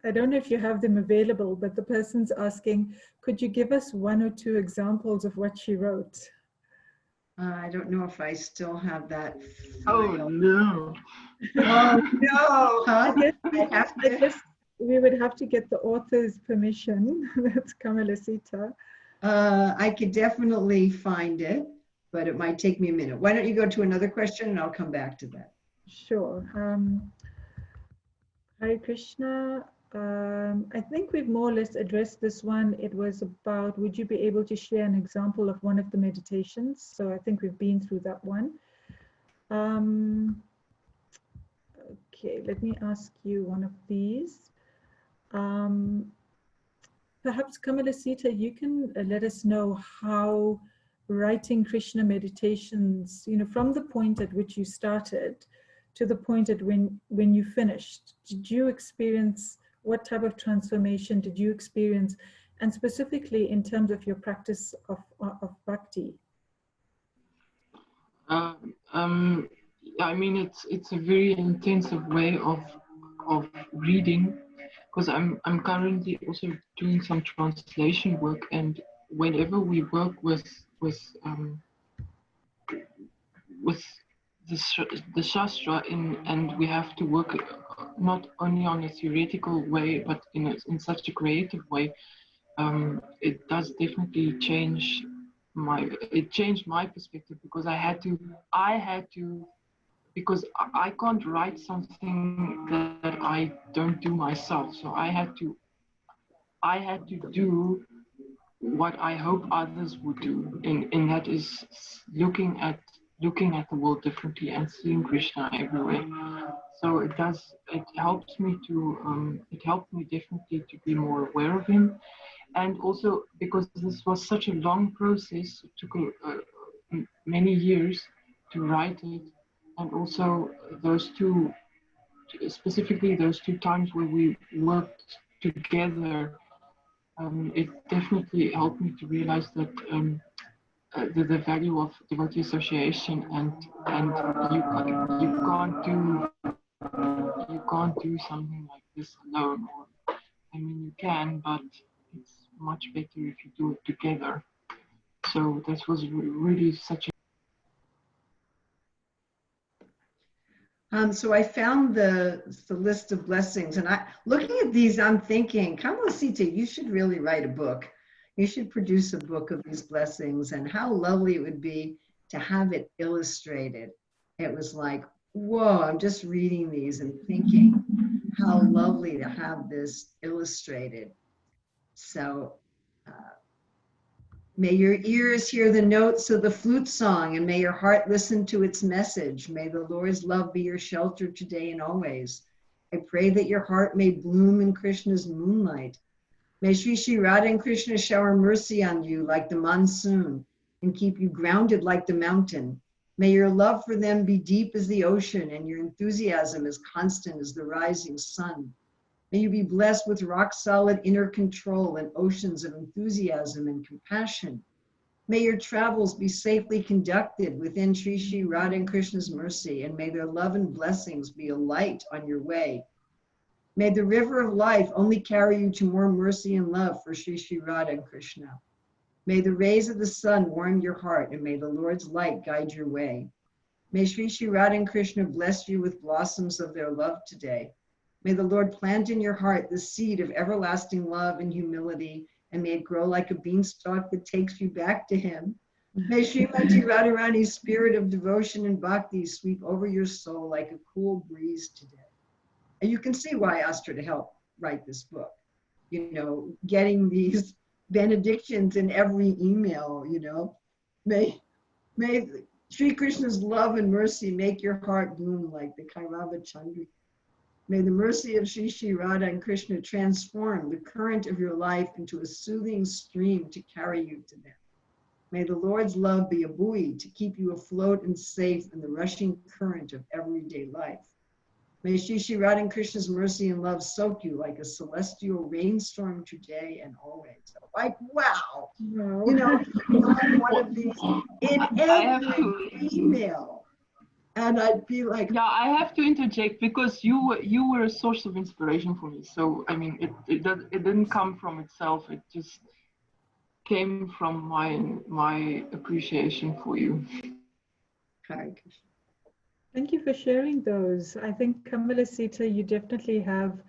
I don't know if you have them available, but the person's asking, could you give us 1 or 2 examples of what she wrote? I don't know if I still have that. Oh no! Oh no! Huh? We would have to get the author's permission. That's Kamala Sita. I could definitely find it, but it might take me a minute. Why don't you go to another question and I'll come back to that. Sure. Hare Krishna. I think we've more or less addressed this one. It was about, would you be able to share an example of one of the meditations? So I think we've been through that one. Okay, let me ask you one of these. Perhaps Kamala Sita, you can let us know how writing Krishna Meditations, from the point at which you started to the point at when you finished, did you experience, what type of transformation did you experience, and specifically in terms of your practice of bhakti? I mean, it's a very intensive way of reading, because I'm currently also doing some translation work, and whenever we work with the Shastra and we have to work not only on a theoretical way but in such a creative way, it does definitely change it changed my perspective, because I had to, because I can't write something that I don't do myself. So I had to do what I hope others would do, and that is looking at the world differently and seeing Krishna everywhere. So it helps me it helped me definitely to be more aware of him. And also because this was such a long process, it took many years to write it. And also specifically those two times where we worked together, it definitely helped me to realize that the value of devotee association, and you can't do something like this alone. Or, I mean, you can, but it's much better if you do it together. So this was really such a. So I found the list of blessings, and looking at these, I'm thinking, Kamala Sita, you should really write a book. You should produce a book of these blessings, and how lovely it would be to have it illustrated. It was like, whoa, I'm just reading these and thinking how lovely to have this illustrated. So may your ears hear the notes of the flute song, and may your heart listen to its message. May the Lord's love be your shelter today and always. I pray that your heart may bloom in Krishna's moonlight. May Sri Radha and Krishna shower mercy on you like the monsoon and keep you grounded like the mountain. May your love for them be deep as the ocean and your enthusiasm as constant as the rising sun. May you be blessed with rock-solid inner control and oceans of enthusiasm and compassion. May your travels be safely conducted within Sri Radha and Krishna's mercy, and may their love and blessings be a light on your way. May the river of life only carry you to more mercy and love for Sri Radha and Krishna. May the rays of the sun warm your heart, and may the Lord's light guide your way. May Sri Radha and Krishna bless you with blossoms of their love today. May the Lord plant in your heart the seed of everlasting love and humility, and may it grow like a beanstalk that takes you back to him. May Srimati Radharani's spirit of devotion and bhakti sweep over your soul like a cool breeze today. And you can see why I asked her to help write this book. You know, getting these benedictions in every email, you know. May Sri Krishna's love and mercy make your heart bloom like the Kairava Chandrika. May the mercy of Sri Radha and Krishna transform the current of your life into a soothing stream to carry you to them. May the Lord's love be a buoy to keep you afloat and safe in the rushing current of everyday life. May Sri Radha and Krishna's mercy and love soak you like a celestial rainstorm today and always. Like, wow. Wow. You know, one of these in every email. And I'd be like, yeah, I have to interject because you were a source of inspiration for me. So I mean, it didn't come from itself. It just came from my appreciation for you. Thank you for sharing those. I think, Kamala Sita, you definitely have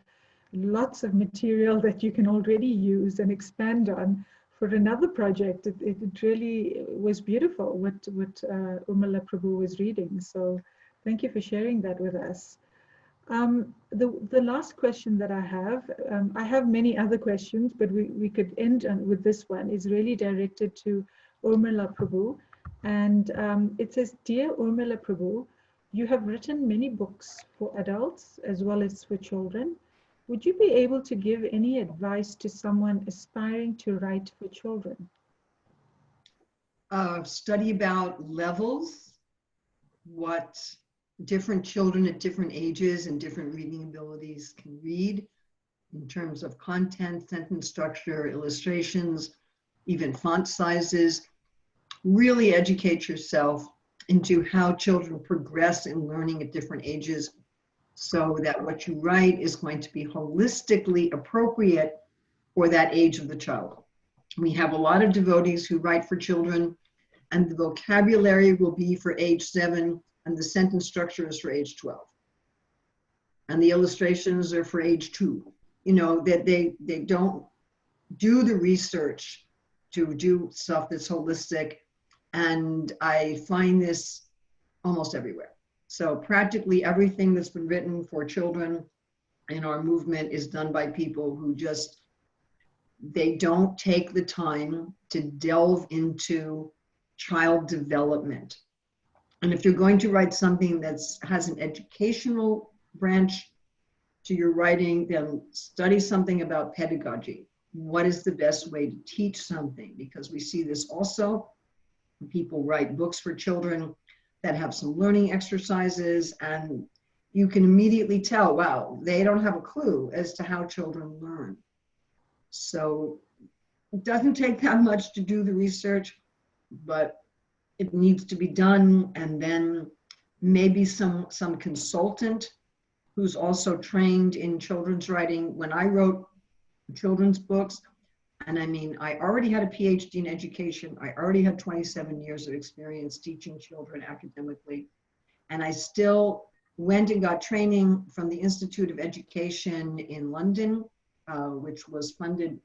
lots of material that you can already use and expand on for another project. It really was beautiful what Urmila Prabhu was reading. So thank you for sharing that with us. The last question that I have many other questions, but we could end with this one. Is really directed to Urmila Prabhu. And it says, Dear Urmila Prabhu, you have written many books for adults as well as for children. Would you be able to give any advice to someone aspiring to write for children? Study about levels, what different children at different ages and different reading abilities can read in terms of content, sentence structure, illustrations, even font sizes. Really educate yourself into how children progress in learning at different ages, so that what you write is going to be holistically appropriate for that age of the child. We have a lot of devotees who write for children, and the vocabulary will be for age 7, and the sentence structure is for age 12. And the illustrations are for age 2. You know, that they don't do the research to do stuff that's holistic. And I find this almost everywhere. So practically everything that's been written for children in our movement is done by people who just, they don't take the time to delve into child development. And if you're going to write something that has an educational branch to your writing, then study something about pedagogy. What is the best way to teach something? Because we see this also. People write books for children that have some learning exercises, and you can immediately tell, wow, they don't have a clue as to how children learn. So it doesn't take that much to do the research, but it needs to be done. And then maybe some consultant who's also trained in children's writing. When I wrote children's books, and I mean, I already had a PhD in education. I already had 27 years of experience teaching children academically. And I still went and got training from the Institute of Education in London, which was funded,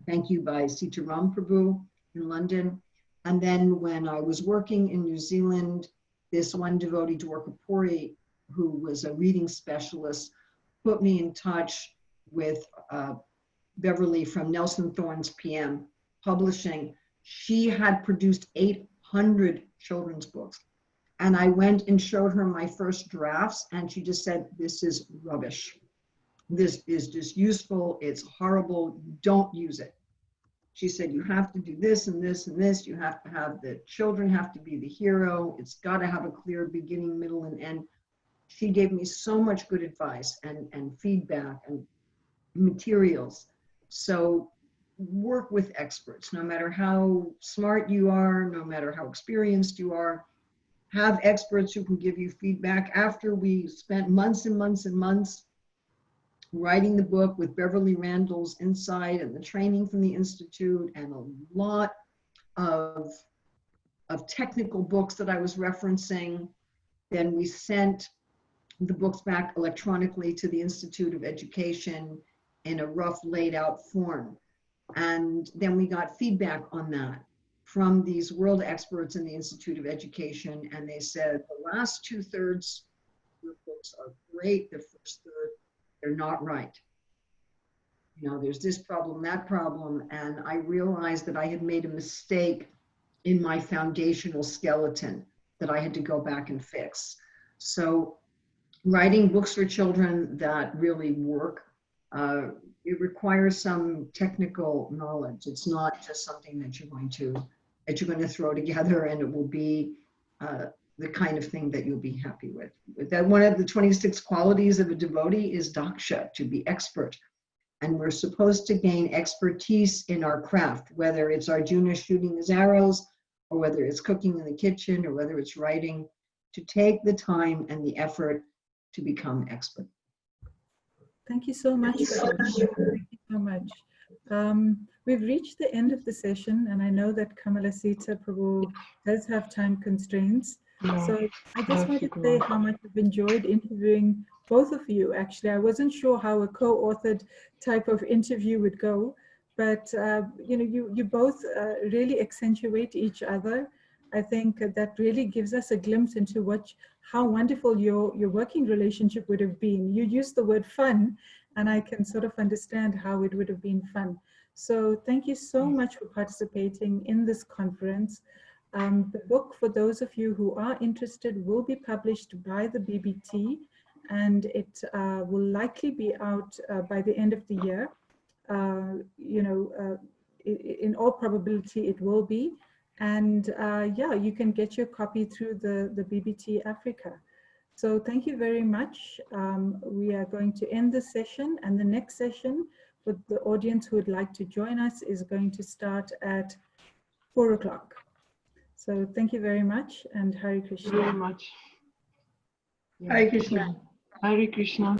thank you, by Sita Prabhu in London. And then when I was working in New Zealand, this one devotee, Dwarka Puri, who was a reading specialist, put me in touch with Beverly from Nelson Thorne's PM Publishing. She had produced 800 children's books. And I went and showed her my first drafts, and she just said, this is rubbish. This is just useful. It's horrible. Don't use it. She said, you have to do this and this and this. You have to have the children have to be the hero. It's got to have a clear beginning, middle, and end. She gave me so much good advice and feedback and materials. So work with experts, no matter how smart you are, no matter how experienced you are. Have experts who can give you feedback. After we spent months and months and months writing the book with Beverly Randall's insight and the training from the Institute and a lot of technical books that I was referencing, then we sent the books back electronically to the Institute of Education in a rough laid out form. And then we got feedback on that from these world experts in the Institute of Education. And they said, the last 2/3 of your books are great. The first third, they're not right. You know, there's this problem, that problem. And I realized that I had made a mistake in my foundational skeleton that I had to go back and fix. So writing books for children that really work, it requires some technical knowledge. It's not just something that you're going to throw together and it will be the kind of thing that you'll be happy with. That one of the 26 qualities of a devotee is daksha, to be expert. And we're supposed to gain expertise in our craft, whether it's Arjuna shooting his arrows, or whether it's cooking in the kitchen, or whether it's writing, to take the time and the effort to become expert. Thank you so much. Thank you so much. We've reached the end of the session, and I know that Kamala Sita Prabhu does have time constraints. So I just want to say how much I've enjoyed interviewing both of you. Actually, I wasn't sure how a co-authored type of interview would go, but you know, you both really accentuate each other. I think that really gives us a glimpse into how wonderful your working relationship would have been. You used the word fun, and I can sort of understand how it would have been fun. So thank you so much for participating in this conference. The book, for those of you who are interested, will be published by the BBT, and it will likely be out by the end of the year. You know, in all probability, it will be. And yeah, you can get your copy through the BBT Africa. So thank you very much. We are going to end the session, and the next session for the audience who would like to join us is going to start at 4 o'clock. So thank you very much, and Hare Krishna. Very much. Hare Krishna. Hare Krishna.